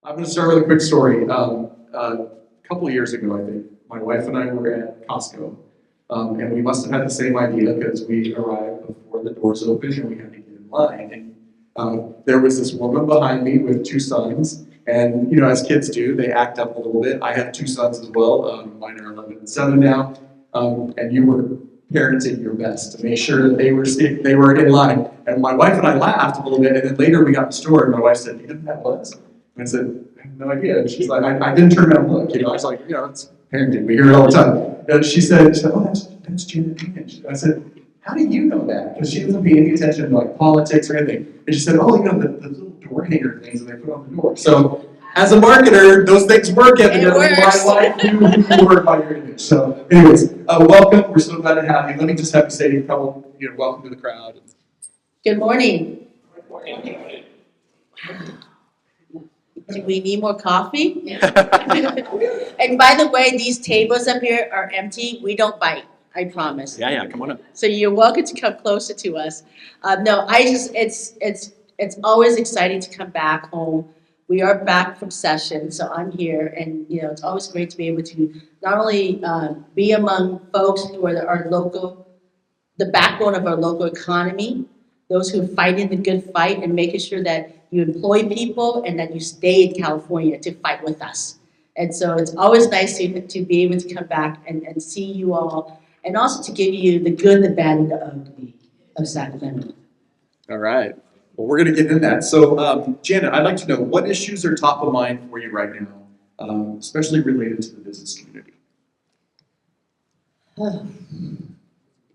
I'm going to start with a quick story. A couple of years ago, I think, my wife and I were at Costco, and we must have had the same idea because we arrived before the doors opened and we had to get in line. And there was this woman behind me with two sons, and you know, as kids do, they act up a little bit. I have two sons as well. Mine are 11 and 7 now, and you were parenting your best to make sure that they were in line. And my wife and I laughed a little bit, and then later we got in the store, and my wife said, "You know who that was?" And I said, "I have no idea." And she's like, I didn't turn around and look. You know, I was like, you know, it's parenting. We hear it all the time. And she said, "Oh, that's Janet Nguyen." I said, "How do you know that?" Because she doesn't pay any attention to like politics or anything. And she said, "Oh, you know, the little door hanger things that they put on the door." So as a marketer, those things work evidently. My wife knew who you were by your image. So anyways, welcome. We're so glad to have you. Let me just have you say a couple, you know, welcome to the crowd. Good morning. Good morning. Do we need more coffee? And by the way, these tables up here are empty. We don't bite, I promise. Yeah, come on up. So you're welcome to come closer to us. No, it's always exciting to come back home. We are back from session, so I'm here, and you know it's always great to be able to not only be among folks who are our local, the backbone of our local economy, those who are fighting the good fight and making sure that you employ people and that you stay in California to fight with us. And so it's always nice to be able to come back and see you all, and also to give you the good, the bad, and the ugly of Sacramento. All right. Well, we're going to get into that. So, Janet, I'd like to know what issues are top of mind for you right now, especially related to the business community.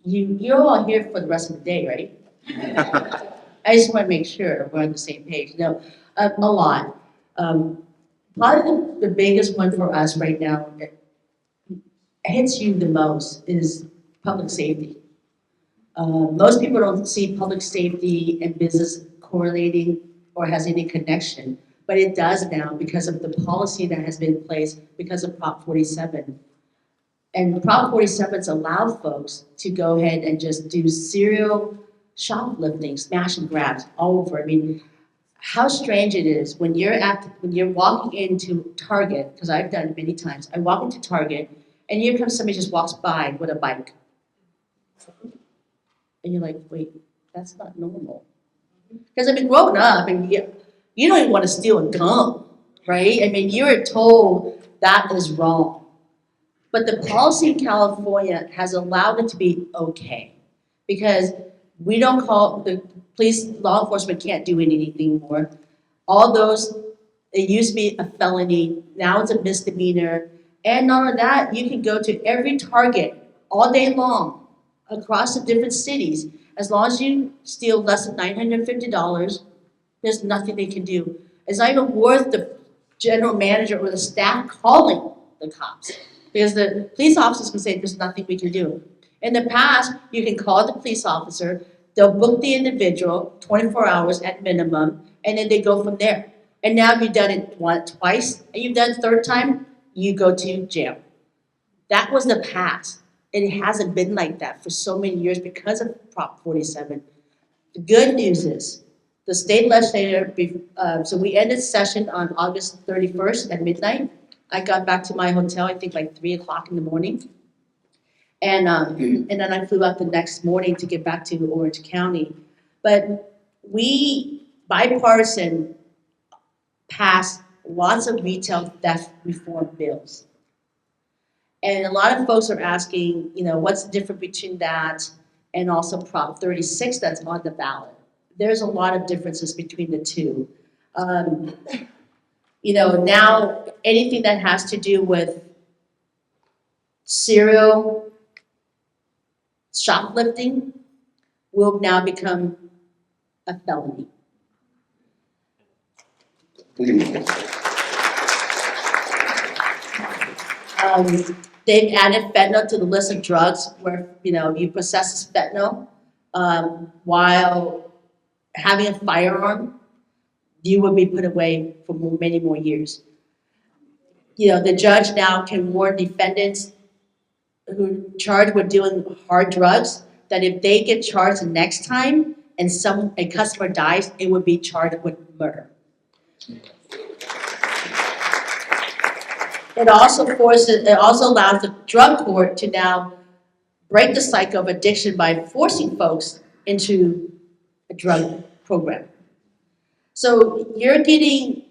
You're all here for the rest of the day, right? I just want to make sure we're on the same page. No, a lot. Probably the biggest one for us right now that hits you the most is public safety. Most people don't see public safety and business correlating or has any connection, but it does now because of the policy that has been in place because of Prop 47. And Prop 47's allowed folks to go ahead and just do serial shoplifting, smash and grabs all over. I mean, how strange it is when you're walking into Target, because I've done it many times. I walk into Target, and here comes somebody just walks by with a bike, and you're like, wait, that's not normal. Because I mean, growing up, and you don't even want to steal a gum, right? I mean, you're told that is wrong, but the policy in California has allowed it to be okay, because we don't call the police, law enforcement can't do anything more. All those, it used to be a felony, now it's a misdemeanor. And not only that, you can go to every Target all day long across the different cities. As long as you steal less than $950, there's nothing they can do. It's not even worth the general manager or the staff calling the cops, because the police officers can say there's nothing we can do. In the past, you can call the police officer, they'll book the individual 24 hours at minimum, and then they go from there. And now you've done it twice, and you've done it third time, you go to jail. That was the past. And it hasn't been like that for so many years because of Prop 47. The good news is the state legislature, so we ended session on August 31st at midnight. I got back to my hotel, I think like 3 o'clock in the morning. And then I flew out the next morning to get back to Orange County. But we, bipartisan, passed lots of retail theft reform bills. And a lot of folks are asking, you know, what's the difference between that and also Prop 36 that's on the ballot? There's a lot of differences between the two. You know, now anything that has to do with serial shoplifting will now become a felony. They've added fentanyl to the list of drugs where, you know, you possess fentanyl while having a firearm, you will be put away for many more years. You know, the judge now can warn defendants who are charged with doing hard drugs that if they get charged the next time and a customer dies, it would be charged with murder. it also allows the drug court to now break the cycle of addiction by forcing folks into a drug program. So you're getting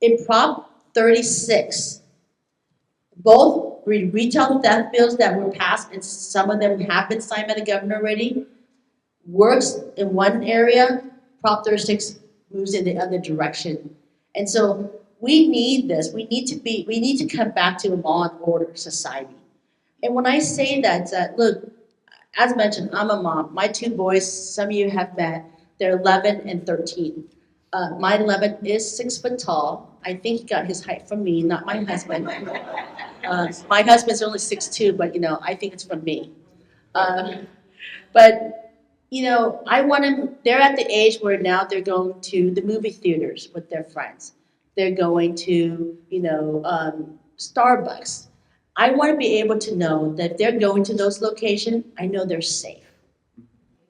in Prop 36, both retail theft bills that were passed, and some of them have been signed by the governor already, works in one area, Prop 36 moves in the other direction. And so we need this. We need to come back to a law and order society. And when I say that, look, as mentioned, I'm a mom. My two boys, some of you have met, they're 11 and 13. My 11 is 6 foot tall. I think he got his height from me, not my husband. My husband's only 6'2", but I think it's from me. But I want them, they're at the age where now they're going to the movie theaters with their friends. They're going to, Starbucks. I want to be able to know that if they're going to those locations, I know they're safe.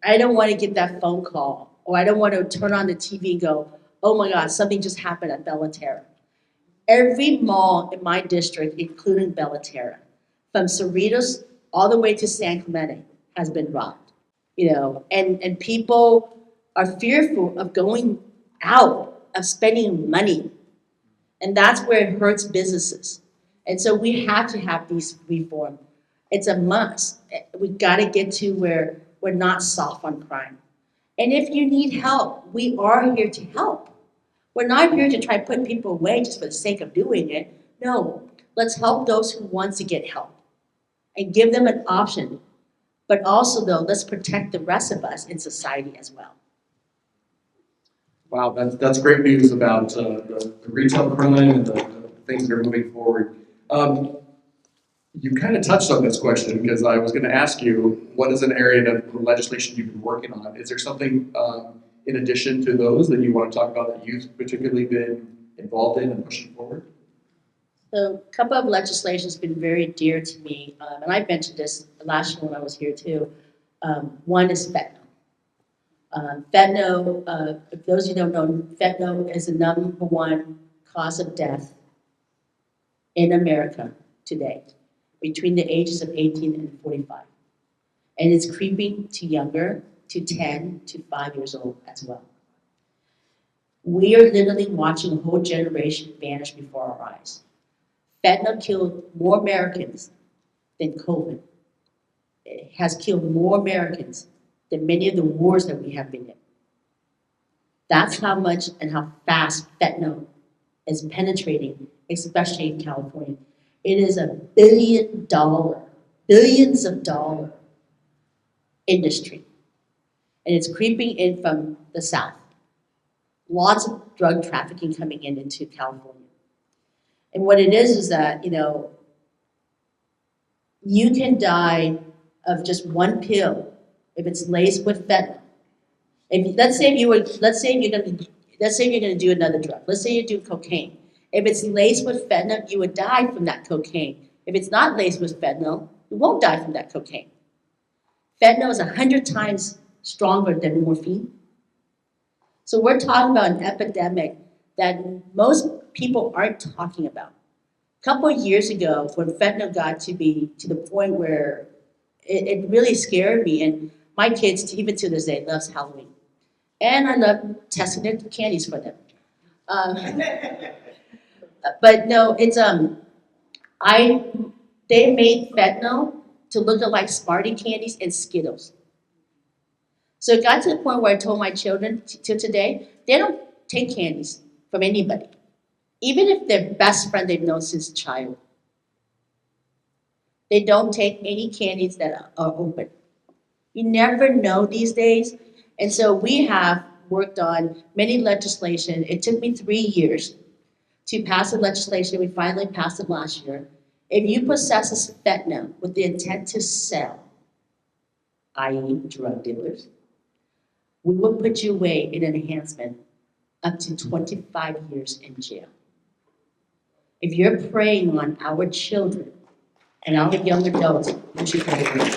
I don't want to get that phone call, or I don't want to turn on the TV and go, oh my God, something just happened at Bellaterra. Every mall in my district, including Bellaterra, from Cerritos all the way to San Clemente, has been robbed. And people are fearful of going out, of spending money. And that's where it hurts businesses. And so we have to have these reform. It's a must. We've got to get to where we're not soft on crime. And if you need help, we are here to help. We're not here to try to put people away just for the sake of doing it. No, let's help those who want to get help and give them an option. But also, though, let's protect the rest of us in society as well. Wow, that's great news about the retail crime and the things that are moving forward. You kind of touched on this question because I was going to ask you, what is an area of legislation you've been working on? Is there something in addition to those that you want to talk about that you've particularly been involved in and pushing forward? So a couple of legislation has been very dear to me, and I mentioned this last year when I was here too. One is fentanyl. Fentanyl, if those of you don't know, fentanyl is the number one cause of death in America today, between the ages of 18 and 45. And it's creeping to younger, to 10 to 5 years old as well. We are literally watching a whole generation vanish before our eyes. Fentanyl killed more Americans than COVID. It has killed more Americans than many of the wars that we have been in. That's how much and how fast fentanyl is penetrating, especially in California. It is a billions of dollar industry. And it's creeping in from the south. Lots of drug trafficking coming into California. And what it is that, you can die of just one pill if it's laced with fentanyl. Let's say you're gonna do another drug. Let's say you do cocaine. If it's laced with fentanyl, you would die from that cocaine. If it's not laced with fentanyl, you won't die from that cocaine. Fentanyl is 100 times stronger than morphine. So we're talking about an epidemic that most people aren't talking about. A couple of years ago, when fentanyl got to be to the point where it really scared me, and my kids, even to this day, loves Halloween. And I love testing their candies for them. But no, it's they made fentanyl to look like Smartie candies and Skittles. So it got to the point where I told my children till today, they don't take candies from anybody, even if their best friend they've known since a child. They don't take any candies that are open. You never know these days. And so we have worked on many legislation. It took me 3 years to pass the legislation. We finally passed it last year. If you possess a fentanyl with the intent to sell, i.e. drug dealers, we will put you away in an enhancement up to 25 years in jail. If you're preying on our children and our young adults, you should go away.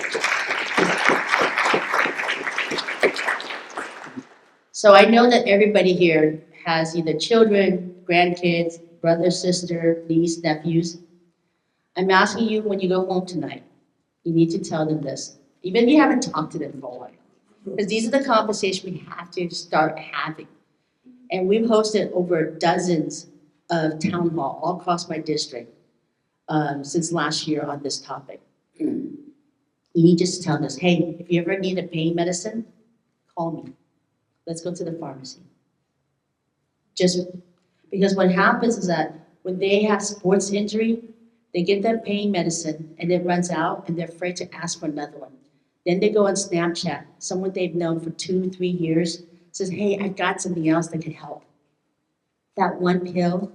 So I know that everybody here has either children, grandkids, brother, sister, niece, nephews. I'm asking you when you go home tonight, you need to tell them this, even if you haven't talked to them for a while. Because these are the conversations we have to start having. And we've hosted over dozens of town hall all across my district since last year on this topic. You need just to tell us, hey, if you ever need a pain medicine, call me. Let's go to the pharmacy. Just because what happens is that when they have sports injury, they get that pain medicine and it runs out and they're afraid to ask for another one. Then they go on Snapchat, someone they've known for 2-3 years says, hey, I got something else that could help. That one pill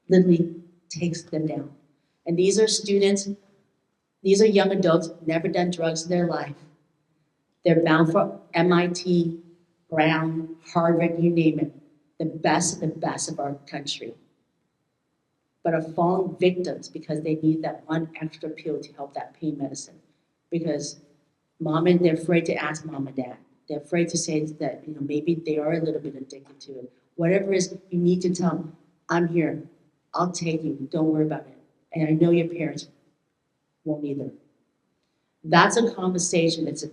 literally takes them down. And these are students, these are young adults, never done drugs in their life. They're bound for MIT, Brown, Harvard, you name it, the best of our country. But are falling victims because they need that one extra pill to help that pain medicine. Because they're afraid to ask mom and dad. They're afraid to say that, maybe they are a little bit addicted to it. Whatever it is, you need to tell them, I'm here. I'll take you. Don't worry about it. And I know your parents won't either. That's a conversation. It's a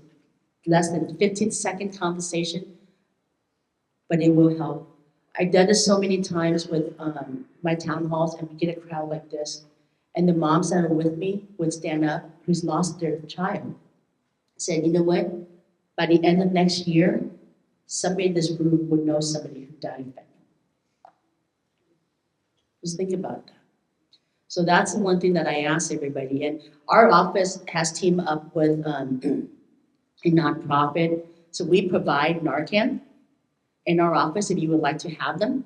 less than 15-second conversation, but it will help. I've done this so many times with my town halls, and we get a crowd like this, and the moms that are with me would stand up, who's lost their child, said, you know what? By the end of next year, somebody in this room would know somebody who died of fentanyl. Just think about that. So that's the one thing that I ask everybody. And our office has teamed up with a nonprofit. So we provide Narcan in our office if you would like to have them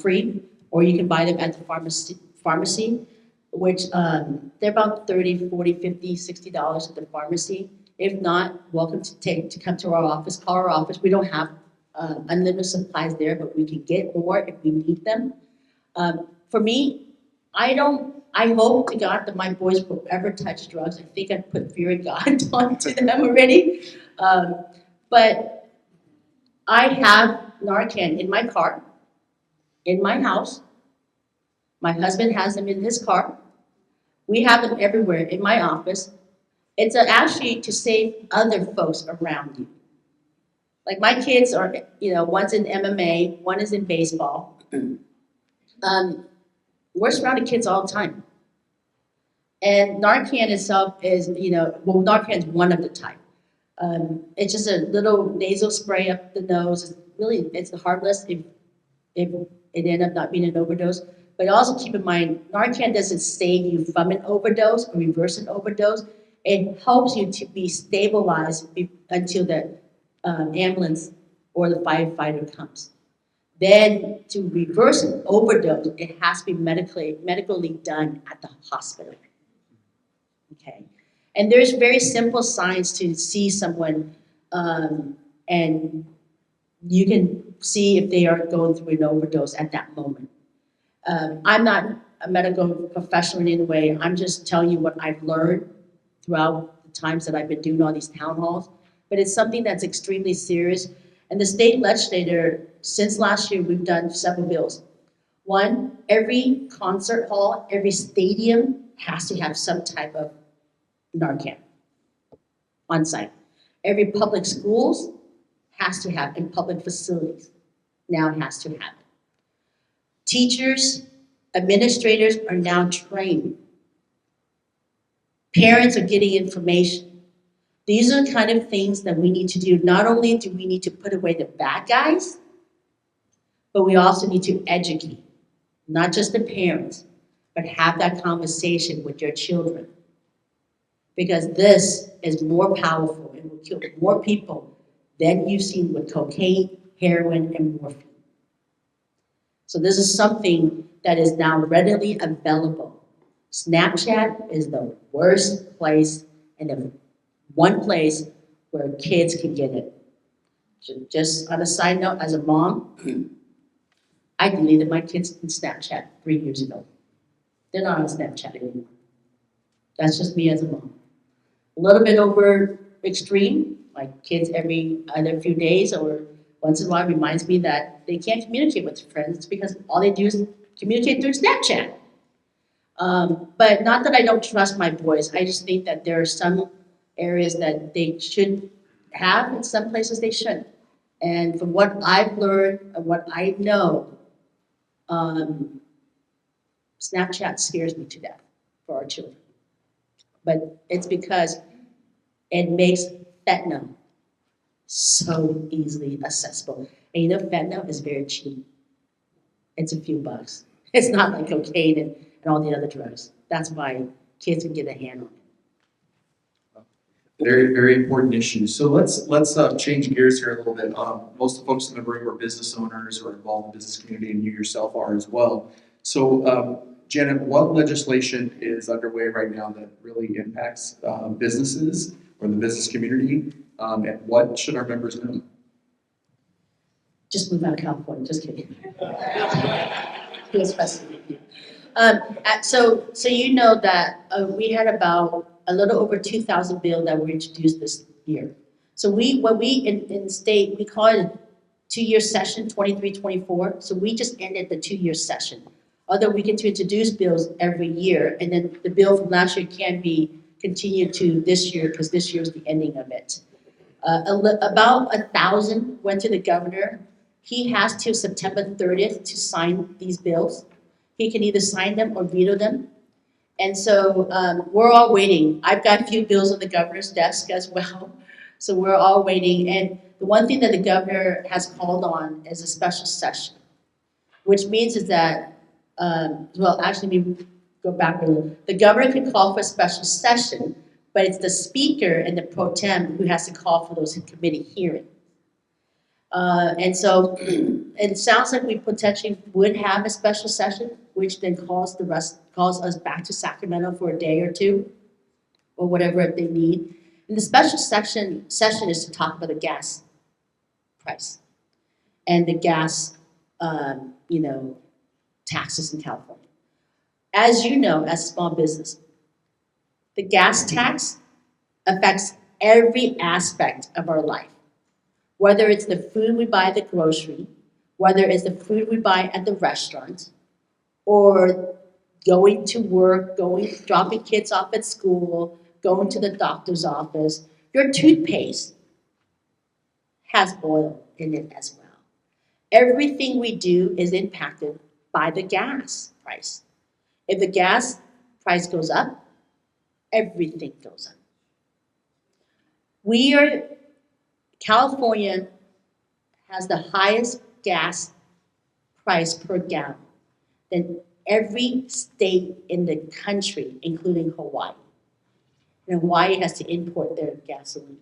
free, or you can buy them at the pharmacy, which they're about $30, $40, $50, $60 at the pharmacy. If not, welcome to come to our office, call our office. We don't have unlimited supplies there, but we can get more if we need them. For me, I hope to God that my boys will ever touch drugs. I think I've put fear of God onto them already. But I have Narcan in my car, in my house. My husband has them in his car. We have them everywhere in my office. It's actually to save other folks around you. Like my kids are, one's in MMA, one is in baseball. We're surrounded kids all the time. And Narcan itself is, Narcan is one of the type. It's just a little nasal spray up the nose. It's harmless if it ended up not being an overdose. But also keep in mind, Narcan doesn't save you from an overdose or reverse an overdose. It helps you to be stabilized until the ambulance or the firefighter comes. Then to reverse an overdose, it has to be medically done at the hospital. Okay, and there's very simple signs to see someone, and you can see if they are going through an overdose at that moment. I'm not a medical professional in any way. I'm just telling you what I've learned throughout the times that I've been doing all these town halls. But it's something that's extremely serious. And the state legislator, since last year, we've done several bills. One, every concert hall, every stadium has to have some type of Narcan on site. Every public schools has to have, in public facilities, now has to have it. Teachers, administrators are now trained. Parents are getting information. These are the kind of things that we need to do. Not only do we need to put away the bad guys, but we also need to educate, not just the parents, but have that conversation with your children. Because this is more powerful and will kill more people than you've seen with cocaine, heroin, and morphine. So this is something that is now readily available. Snapchat is the worst place and the one place where kids can get it. Just on a side note, as a mom, I deleted my kids in Snapchat 3 years ago. They're not on Snapchat anymore. That's just me as a mom. A little bit over extreme, like kids every other few days or once in a while reminds me that they can't communicate with friends because all they do is communicate through Snapchat. But not that I don't trust my boys, I just think that there are some areas that they should have and some places they shouldn't. And from what I've learned and what I know, um, Snapchat scares me to death for our children. But it's because it makes fentanyl so easily accessible. And you know, fentanyl is very cheap. It's a few bucks. It's not like cocaine and all the other drugs. That's why kids can get a hand on it. Very, very important issues. So let's change gears here a little bit. Most of the folks in the room are business owners or involved in the business community, and you yourself are as well. So, Janet, what legislation is underway right now that really impacts businesses or the business community, and what should our members know? Just move out of California, just kidding. Feels fascinating. So you know that we had about a little over 2,000 bills that were introduced this year. So when we in the state, we call it two-year session, 23-24. So we just ended the two-year session. Although we get to introduce bills every year, and then the bill from last year can be continued to this year because this year is the ending of it. About 1,000 went to the governor. He has till September 30th to sign these bills. He can either sign them or veto them. And so we're all waiting. I've got a few bills on the governor's desk as well. So we're all waiting. And the one thing that the governor has called on is a special session, which means is that, well, actually, let me go back a little. The governor can call for a special session, but it's the speaker and the pro tem who has to call for those committee hearings. And so it sounds like we potentially would have a special session, which then calls us back to Sacramento for a day or two, or whatever they need. And the special session is to talk about the gas price and the gas, taxes in California. As you know, as a small business, the gas tax affects every aspect of our life. Whether it's the food we buy at the grocery, whether it's the food we buy at the restaurant, or going to work, dropping kids off at school, going to the doctor's office, your toothpaste has oil in it as well. Everything we do is impacted by the gas price. If the gas price goes up, everything goes up. California has the highest gas price per gallon than every state in the country, including Hawaii. And Hawaii has to import their gasoline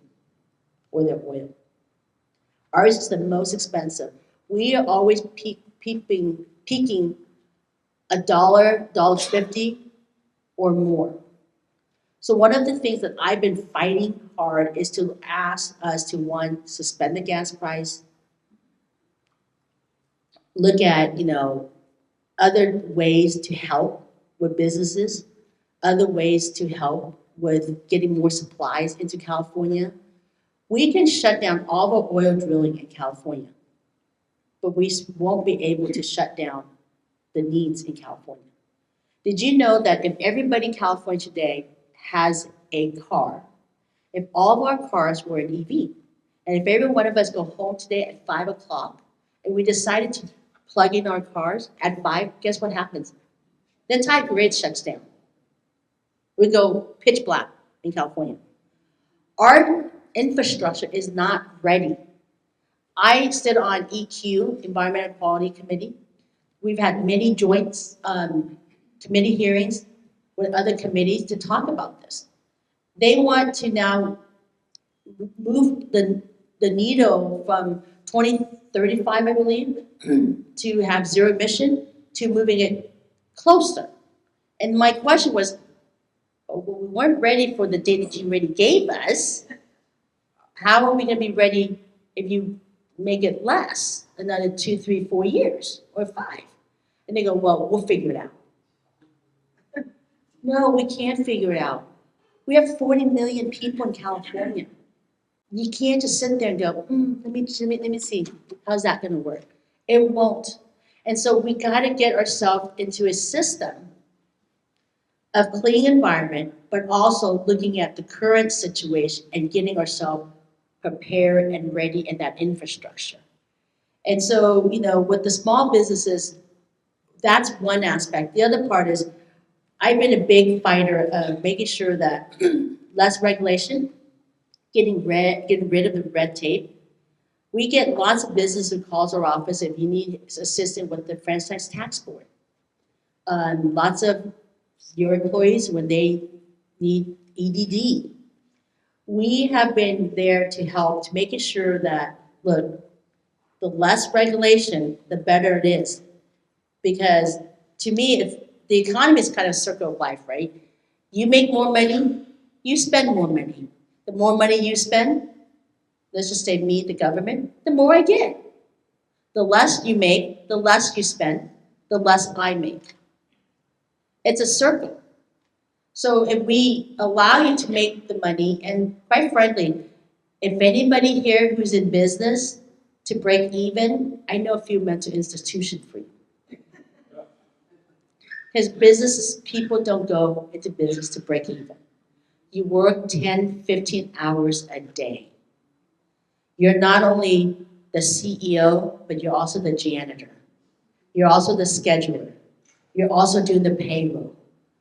or their oil. Ours is the most expensive. We are always peaking $1.50 or more. So one of the things that I've been fighting hard is to ask us to, one, suspend the gas price, look at, other ways to help with businesses, other ways to help with getting more supplies into California. We can shut down all the oil drilling in California, but we won't be able to shut down the needs in California. Did you know that if everybody in California today has a car, if all of our cars were an EV, and if every one of us go home today at 5 o'clock, and we decided to plug in our cars at 5, guess what happens? The entire grid shuts down. We go pitch black in California. Our infrastructure is not ready. I sit on EQ, Environmental Quality Committee. We've had many joint committee hearings with other committees to talk about this. They want to now move the needle from 2035, I believe, to have zero emission, to moving it closer. And my question was, well, we weren't ready for the date that you already gave us. How are we going to be ready if you make it less, another 2, 3, 4 years, or 5? And they go, well, we'll figure it out. No, we can't figure it out. We have 40 million people in California. You can't just sit there and go, let me see, how's that going to work? It won't. And so we got to get ourselves into a system of clean environment, but also looking at the current situation and getting ourselves prepared and ready in that infrastructure. And so, with the small businesses, that's one aspect. The other part is I've been a big fighter of making sure that less regulation, getting rid of the red tape. We get lots of business who calls our office if you need assistance with the franchise tax board. Lots of your employees when they need EDD. We have been there to help to making sure that, look, the less regulation, the better it is. Because to me, if the economy is kind of a circle of life, right? You make more money, you spend more money. The more money you spend, let's just say me, the government, the more I get. The less you make, the less you spend, the less I make. It's a circle. So if we allow you to make the money, and quite frankly, if anybody here who's in business to break even, I know a few mental institutions for you. Because business people don't go into business to break even. You work 10, 15 hours a day. You're not only the CEO, but you're also the janitor. You're also the scheduler. You're also doing the payroll.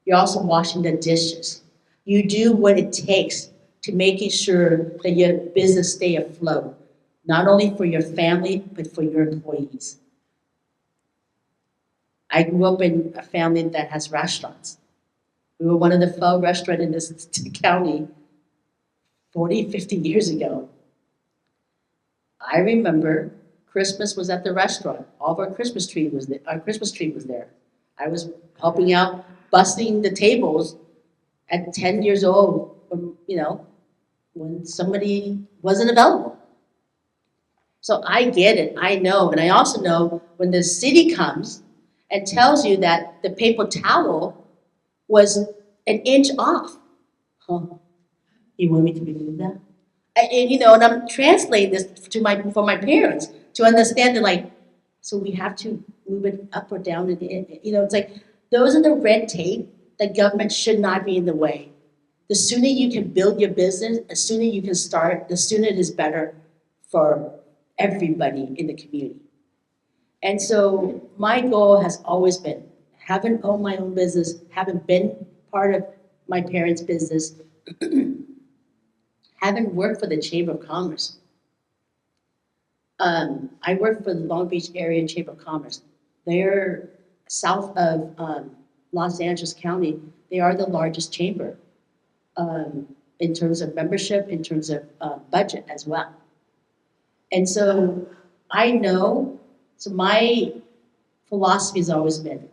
You're also washing the dishes. You do what it takes to making sure that your business stay afloat, not only for your family, but for your employees. I grew up in a family that has restaurants. We were one of the few restaurants in this county 40, 50 years ago. I remember Christmas was at the restaurant. All of our Christmas tree was there. Our Christmas tree was there. I was helping out, busting the tables at 10 years old, when somebody wasn't available. So I get it, I know, and I also know when the city comes and tells you that the paper towel was an inch off. Huh? You want me to remove that? And I'm translating this for my parents to understand that, so we have to move it up or down. It's like those are the red tape that government should not be in the way. The sooner you can build your business, the sooner you can start, the sooner it is better for everybody in the community. And so my goal has always been, haven't owned my own business, haven't been part of my parents' business, haven't worked for the Chamber of Commerce. I work for the Long Beach Area Chamber of Commerce. They're south of Los Angeles County. They are the largest chamber in terms of membership, in terms of budget as well. And so I know, so my philosophy has always been,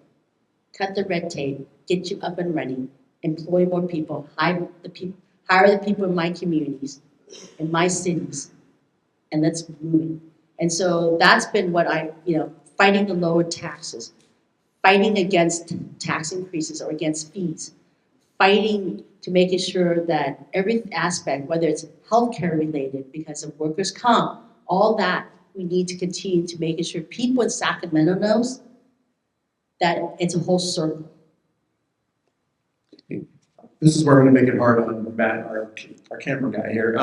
cut the red tape, get you up and running, employ more people, hire the people in my communities, in my cities, and let's move it. And so that's been what fighting the lower taxes, fighting against tax increases or against fees, fighting to making sure that every aspect, whether it's healthcare related because of workers' comp, all that we need to continue to making sure people in Sacramento knows that it's a whole circle. This is where we're going to make it hard on Matt, our camera guy here.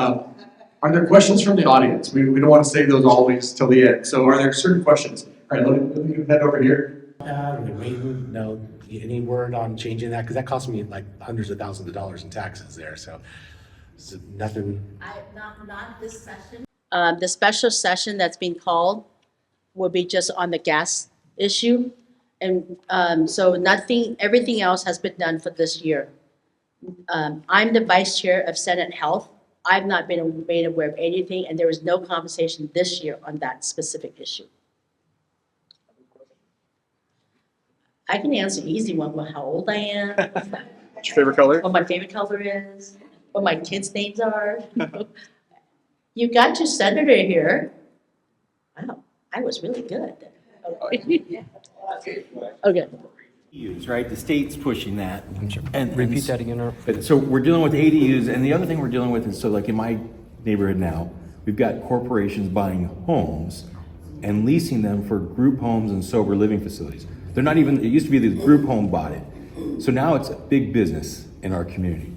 Are there questions from the audience? We don't want to save those always till the end. So are there certain questions? All right, let me head over here. Any word on changing that? Because that cost me like hundreds of thousands of dollars in taxes there. So nothing. Not this session. The special session that's being called will be just on the gas issue. And so everything else has been done for this year. I'm the vice chair of Senate Health. I've not been made aware of anything, and there was no conversation this year on that specific issue. I can answer an easy one, how old I am. What's your favorite color? What my favorite color is, what my kids' names are. You got your senator here. Wow, I was really good. Okay. Right, the state's pushing that. And repeat that again. But so we're dealing with ADUs, and the other thing we're dealing with is, so like in my neighborhood now, we've got corporations buying homes and leasing them for group homes and sober living facilities. They're not even, it used to be the group home bought it. So now it's a big business in our community.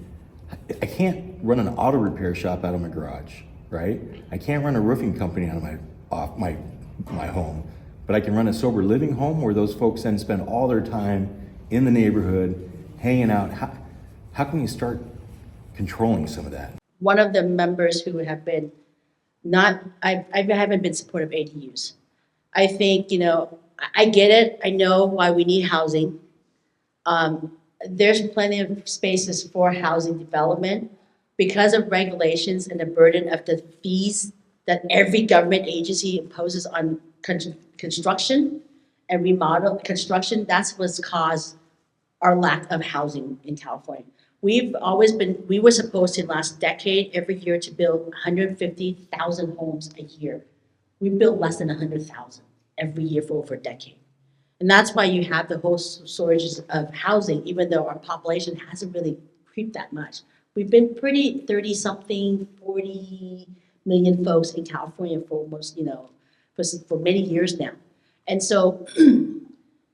I can't run an auto repair shop out of my garage, right? I can't run a roofing company out of my home, but I can run a sober living home where those folks then spend all their time in the neighborhood, hanging out. How can we start controlling some of that? One of the members who have been I haven't been supportive of ADUs. I think, I get it. I know why we need housing. There's plenty of spaces for housing development because of regulations and the burden of the fees that every government agency imposes on construction and remodel construction. That's what's caused our lack of housing in California. We were supposed to last decade every year to build 150,000 homes a year. We built less than 100,000 every year for over a decade. And that's why you have the whole shortages of housing, even though our population hasn't really creeped that much. We've been pretty 30-something, 40 million folks in California for almost, for many years now. And so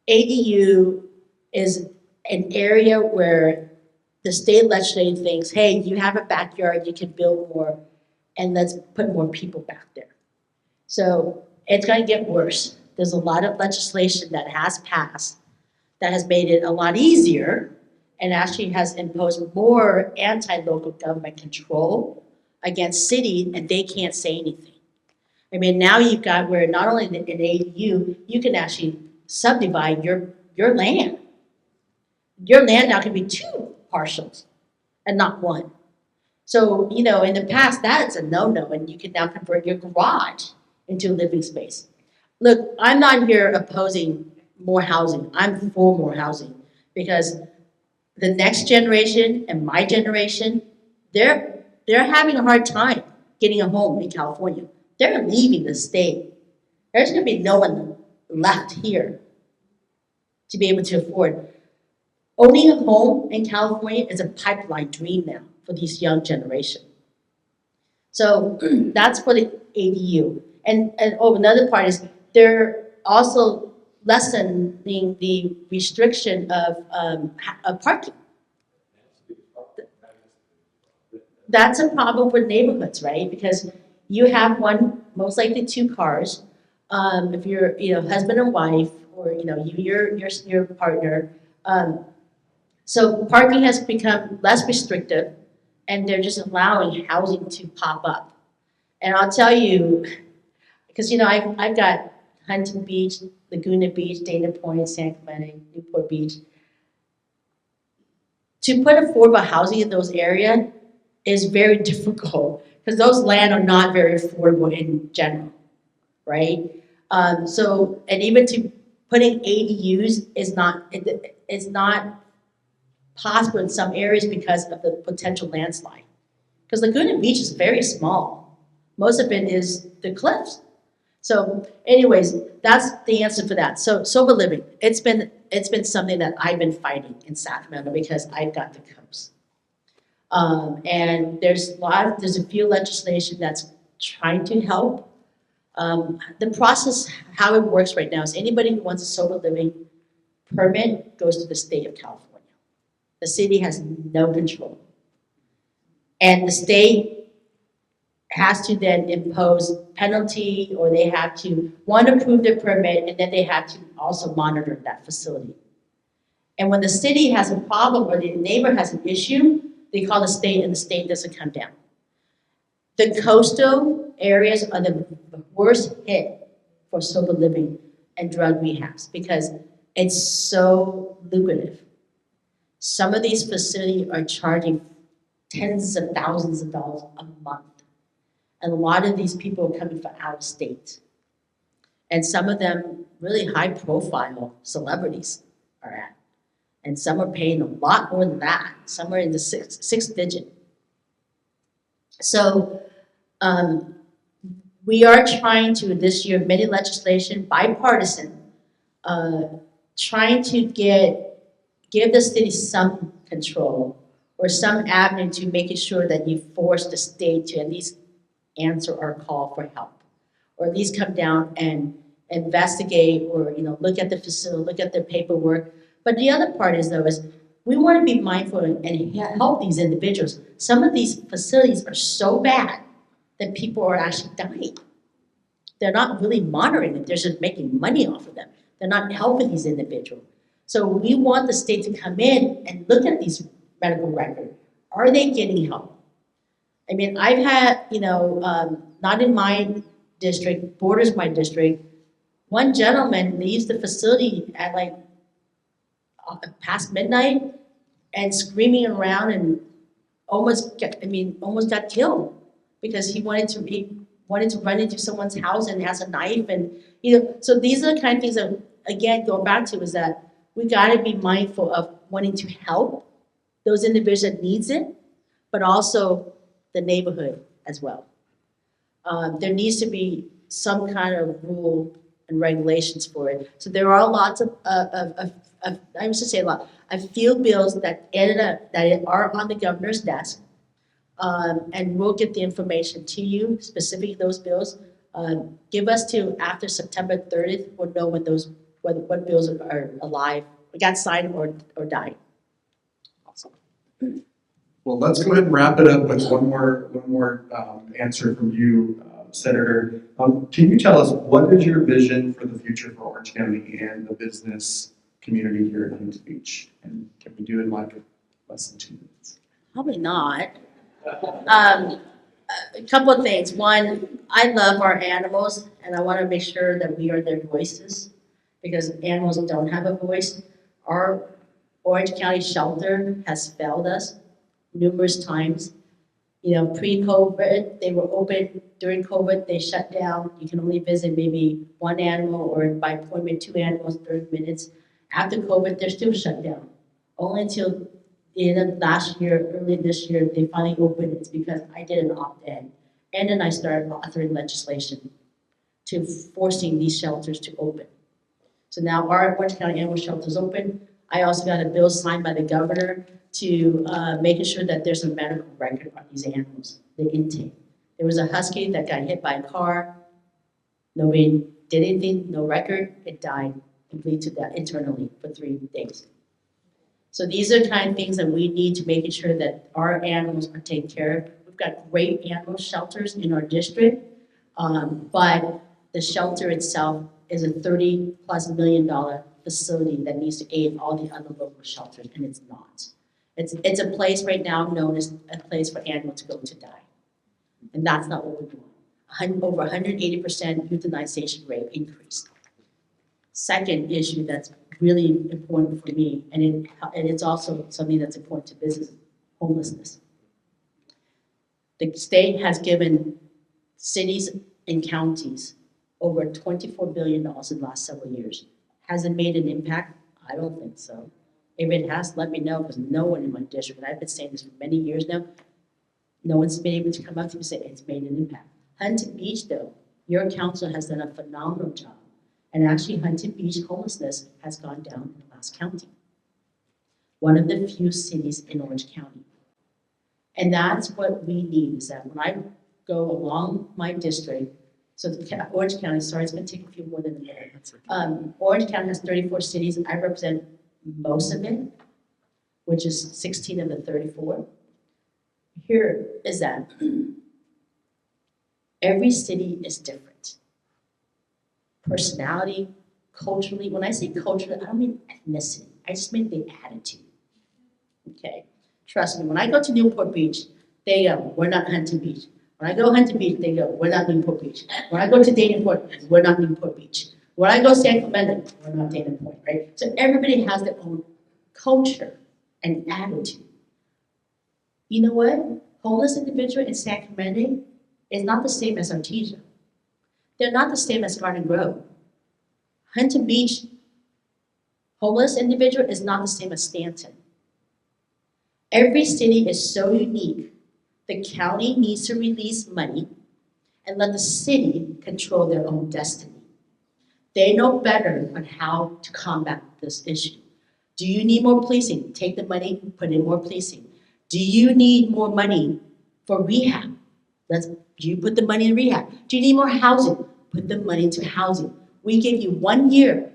ADU is an area where the state legislature thinks, hey, you have a backyard, you can build more, and let's put more people back there. So it's going to get worse. There's a lot of legislation that has passed that has made it a lot easier and actually has imposed more anti-local government control against city, and they can't say anything. I mean, now you've got where not only in ADU, you can actually subdivide your land. Your land now can be 2 parcels and not 1. So, in the past, that's a no-no, and you can now convert your garage into a living space. Look, I'm not here opposing more housing. I'm for more housing because the next generation and my generation, they're having a hard time getting a home in California. They're leaving the state. There's going to be no one left here to be able to afford. Owning a home in California is a pipeline dream now for this young generation. So that's for the ADU. And another part is they're also lessening the restriction of parking. That's a problem for neighborhoods, right? Because you have one, most likely 2 cars. If you're, husband and wife, or your partner. So parking has become less restrictive, and they're just allowing housing to pop up. And I'll tell you, because I've got Huntington Beach, Laguna Beach, Dana Point, San Clemente, Newport Beach. To put affordable housing in those areas is very difficult because those land are not very affordable in general, right? And even to putting ADUs is not possible in some areas because of the potential landslide. Because Laguna Beach is very small. Most of it is the cliffs. So anyways, that's the answer for that. So sober living, it's been something that I've been fighting in Sacramento because I've got the coast. And there's a few legislation that's trying to help. The process, how it works right now is anybody who wants a sober living permit goes to the state of California. The city has no control. And the state has to then impose penalty, or they have to, approve the permit, and then they have to also monitor that facility. And when the city has a problem or the neighbor has an issue, they call the state and the state doesn't come down. The coastal areas are the worst hit for sober living and drug rehabs because it's so lucrative. Some of these facilities are charging tens of thousands of dollars a month. And a lot of these people are coming from out of state. And some of them really high profile celebrities are at. And some are paying a lot more than that. Some are in the six digit. So we are trying to, this year, many legislation, bipartisan, trying to give the city some control or some avenue to making sure that you force the state to at least answer our call for help, or at least come down and investigate, or look at the facility, look at the paperwork. But the other part is though, is we want to be mindful and help these individuals. Some of these facilities are so bad that people are actually dying. They're not really monitoring them, they're just making money off of them. They're not helping these individuals. So we want the state to come in and look at these medical records. Are they getting help? I mean, I've had, not in my district, borders my district, one gentleman leaves the facility at like past midnight and screaming around and almost got killed because he wanted to run into someone's house and has a knife and so these are the kind of things that again go back to is that we got to be mindful of wanting to help those individuals that needs it, but also the neighborhood as well. There needs to be some kind of rule and regulations for it. So there are lots of I was to say a lot of field bills that are on the governor's desk, and we'll get the information to you, specifically those bills. Give us till after September 30th. We'll know when what bills are alive, got signed or died. Awesome. Well, let's go ahead and wrap it up with one more answer from you, Senator. Can you tell us what is your vision for the future for Orange County and the business community here in Huntington Beach? And can we do it in like less than 2 minutes? Probably not. A couple of things. One, I love our animals, and I want to make sure that we are their voices because animals don't have a voice. Our Orange County shelter has failed us numerous times. Pre-COVID, they were open. During COVID, they shut down. You can only visit maybe one animal or by appointment 2 animals 30 minutes. After COVID, they're still shut down. Only until the end of last year, early this year, they finally opened. It's because I did an opt-in. And then I started authoring legislation to forcing these shelters to open. So now our Orange County Animal Shelter is open. I also got a bill signed by the governor to making sure that there's a medical record on these animals, the intake. There was a husky that got hit by a car. Nobody did anything, no record. It died completely to death internally for 3 days. So these are the kind of things that we need to make sure that our animals are taken care of. We've got great animal shelters in our district, but the shelter itself is a $30+ million facility that needs to aid all the other local shelters, and it's not. It's a place right now known as a place for animals to go to die. And that's not what we want. Over 180% euthanization rate increase. Second issue that's really important for me, and it's also something that's important to business, homelessness. The state has given cities and counties over $24 billion in the last several years. Has it made an impact? I don't think so. If it has, let me know, because no one in my district, and I've been saying this for many years now, no one's been able to come up to me and say it's made an impact. Huntington Beach, though, your council has done a phenomenal job. And actually, Huntington Beach homelessness has gone down in the last county. One of the few cities in Orange County. And that's what we need, is that when I go along my district, so Orange County, sorry, it's going to take a few more than a minute. Orange County has 34 cities, and I represent most of it, which is 16 of the 34. Here is that every city is different. Personality, culturally. When I say culturally, I don't mean ethnicity. I just mean the attitude. Okay? Trust me, when I go to Newport Beach, they go, we're not Huntington Beach. When I go to Huntington Beach, they go, we're not Newport Beach. When I go to Dana Point, we're not Newport Beach. When I go to San Clemente, we're not Dana Point, right? So everybody has their own culture and attitude. You know what? Homeless individual in San Clemente is not the same as Artesia. They're not the same as Garden Grove. Huntington Beach homeless individual is not the same as Stanton. Every city is so unique. The county needs to release money and let the city control their own destiny. They know better on how to combat this issue. Do you need more policing? Take the money, put in more policing. Do you need more money for rehab? You put the money in rehab. Do you need more housing? Put the money into housing. We give you 1 year.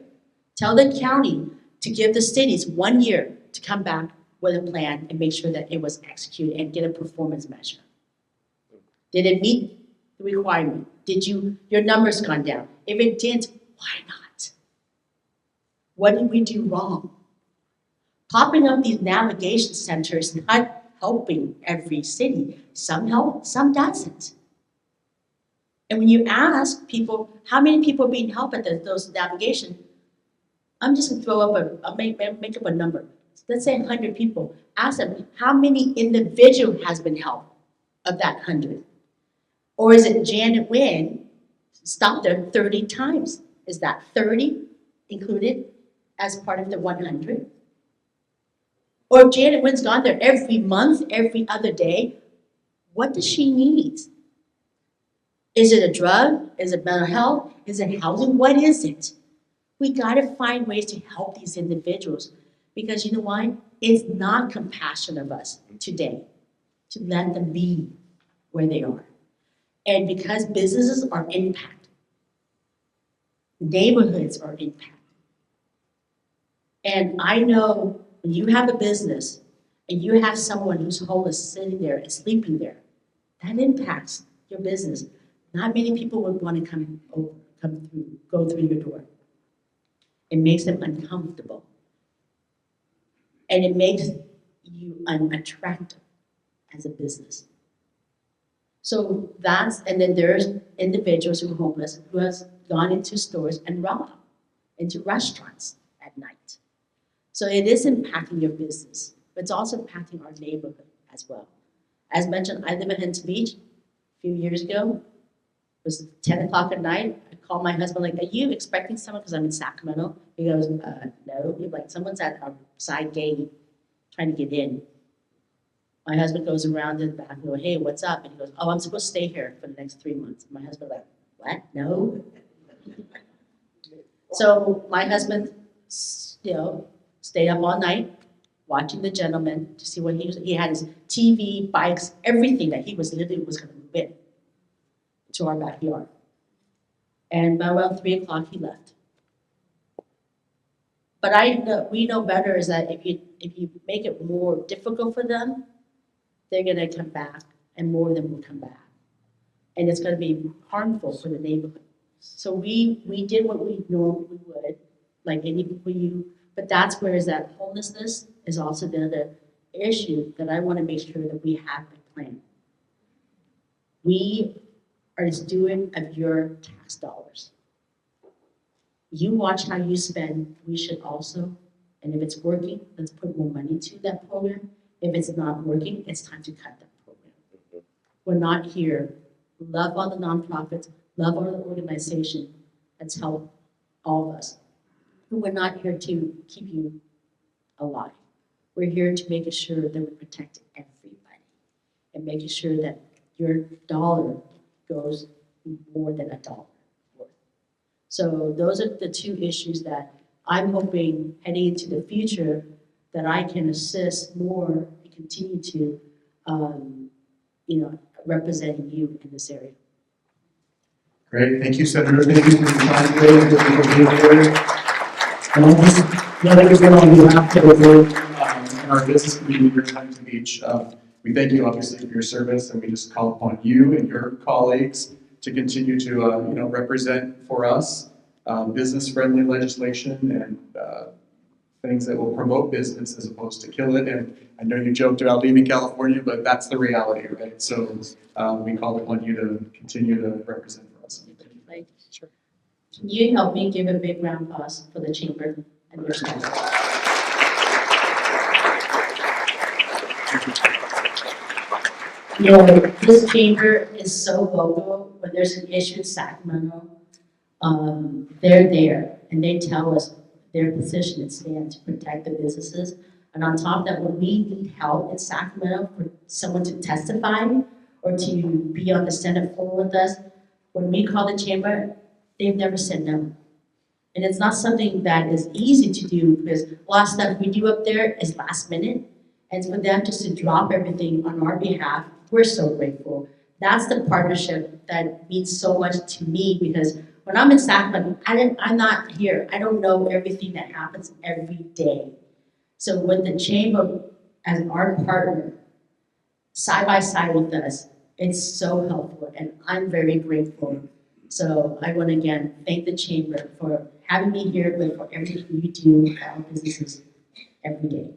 Tell the county to give the cities 1 year to come back with a plan and make sure that it was executed and get a performance measure. Did it meet the requirement? Did your numbers gone down? If it didn't, why not? What did we do wrong? Popping up these navigation centers not helping every city. Some help, some doesn't. And when you ask people, how many people are being helped at those navigation, I'm just gonna throw up I'll make up a number. Let's say 100 people. Ask them, how many individual has been helped of that 100? Or is it Janet Nguyen stopped there 30 times? Is that 30 included as part of the 100? Or if Janet Nguyen's gone there every month, every other day, what does she need? Is it a drug? Is it mental health? Is it housing? What is it? We gotta find ways to help these individuals because you know why? It's not compassion of us today to let them be where they are. And because businesses are impacted, neighborhoods are impacted. And I know when you have a business and you have someone who's homeless sitting there and sleeping there, that impacts your business. Not many people would want to go through your door. It makes them uncomfortable. And it makes you unattractive as a business. So and then there's individuals who are homeless who has gone into stores and robbed, into restaurants at night. So it is impacting your business, but it's also impacting our neighborhood as well. As mentioned, I live in Huntington Beach a few years ago. It was 10 o'clock at night. I called my husband, like, are you expecting someone? Because I'm in Sacramento. He goes, no. He's like, someone's at our side gate trying to get in. My husband goes around to the back and goes, hey, what's up? And he goes, oh, I'm supposed to stay here for the next 3 months. And my husband's like, what? No. So my husband, stayed up all night watching the gentleman to see what he had his TV, bikes, everything that he was literally was going to move in to our backyard. And by around 3 o'clock, he left. But we know better is that if you make it more difficult for them, they're going to come back, and more of them will come back. And it's going to be harmful for the neighborhood. So we did what we normally would, like any people but that's where is that homelessness is also the other issue that I want to make sure that we have a plan. We are a steward of your tax dollars. You watch how you spend, we should also, and if it's working, let's put more money to that program. If it's not working, it's time to cut that program. We're not here. Love all the nonprofits, love all the organization that's helped all of us. But we're not here to keep you alive. We're here to make sure that we protect everybody and making sure that your dollar goes more than a dollar worth. So those are the two issues that I'm hoping heading into the future that I can assist more and continue to, representing you in this area. Great, thank you, Senator. Thank you for your time today. Thank you for being here. And I'll just let everyone on behalf of the board in our business community here in Huntington Beach. We thank you obviously for your service, and we just call upon you and your colleagues to continue to represent for us business-friendly legislation and things that will promote business as opposed to kill it. And I know you joked about leaving California, but that's the reality, right? So we call upon you to continue to represent for us. Sure. Can you help me give a big round of applause for the chamber and your staff? This chamber is so vocal. When there's an issue in Sacramento, they're there and they tell us their position and stand to protect the businesses. And on top of that, when we need help in Sacramento for someone to testify or to be on the Senate floor with us, when we call the chamber, they've never said no. And it's not something that is easy to do because a lot of stuff we do up there is last minute. And for them just to drop everything on our behalf, we're so grateful. That's the partnership that means so much to me because when I'm in Sacramento, I'm not here. I don't know everything that happens every day. So with the chamber as our partner, side by side with us, it's so helpful, and I'm very grateful. So I want to again thank the chamber for having me here, but for everything you do for our businesses every day.